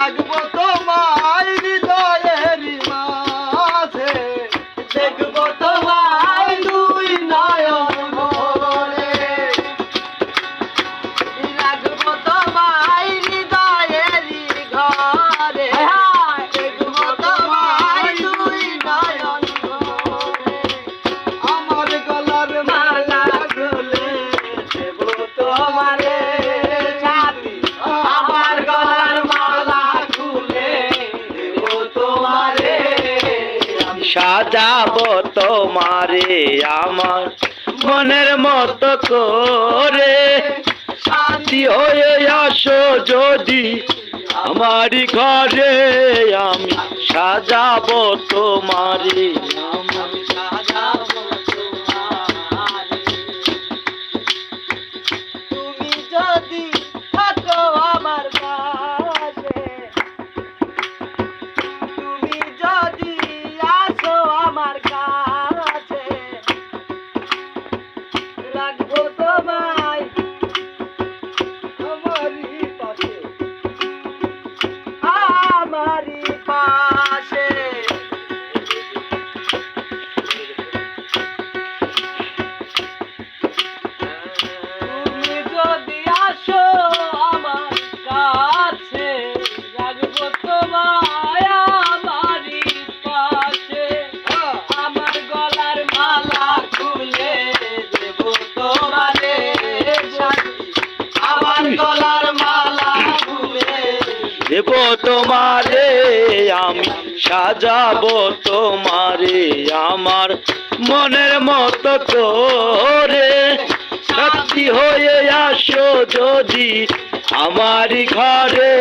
রাখবো তোমায় হৃদয়ের মাঝে, দেখবো তোমায় দুই নয়ন ভরে, রাখবো তোমায় হৃদয়ের ঘরে, দেখবো তোমায় দুই নয়ন ভরে। আমার গলার মালা খুলে দেবো তোমারে সাথী, আমার গলার মালা খুলে দেবো তোমারে, সাজাবো তোমারে আমার মনের মতো করে, সাথী হয়ে আসো যদি আমারই ঘরে, আমি সাজাবো তোমারে আমার। সাজাবো তোমারে। তুমি যদি থাকো আমার পাশে, তুমি যদি আসো আমার কাছে, রাখবো তোমায় আমারই পাশে, আমারই পাশে। তুমি যদি আসো আমার কাছে, রাখবো তোমায় আমারই পাশে, আমার গলার মালা খুলে দেবো তোমারে সাথী, আমার গলার মালা খুলে দেবো তোমারে আমি, সাজাবো তোমারে আমার মনের মতো করে, সাথী হয়ে আসো যদি আমারই ঘরে,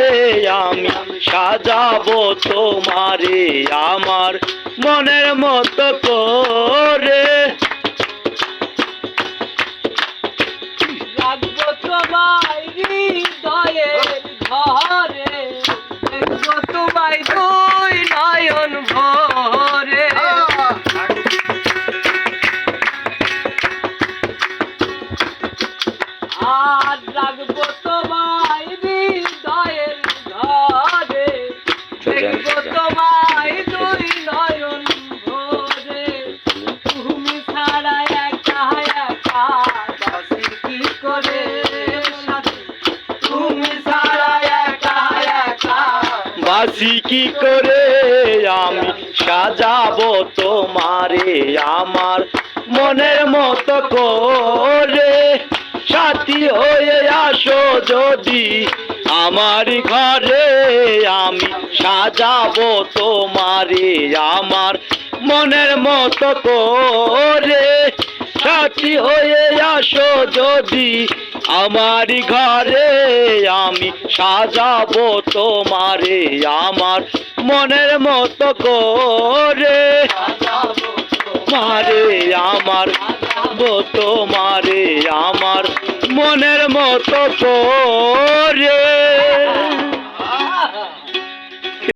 আমি সাজাবো তোমারে আমার মনের মতো করে, রাখবো তোমায় হৃদয়ের ঘরে, দেখবো তোমায় দুই নয়ন ভরে, আর রাখবো তোমায় হৃদয়ের ঘরে, দেখবো তোমায় দুই নয়ন ভরে। তুমি ছাড়া একা একা বাঁচি কি করে সাথী, তুমি ছাড়া একা একা বাসি কি করে, আমি সাজাবো তোমারে আমার মনের মতো করে, সাথী হয়ে আসো যদি আমারই ঘরে, আমি সাজাবো তোমারে আমার মনের মতো করে, সাথী হয়ে আসো যদি আমারই ঘরে, আমি সাজাবো তোমারে আমার মনের মতো করে, মারে আমার তোমারে আমার মনের মতো করে।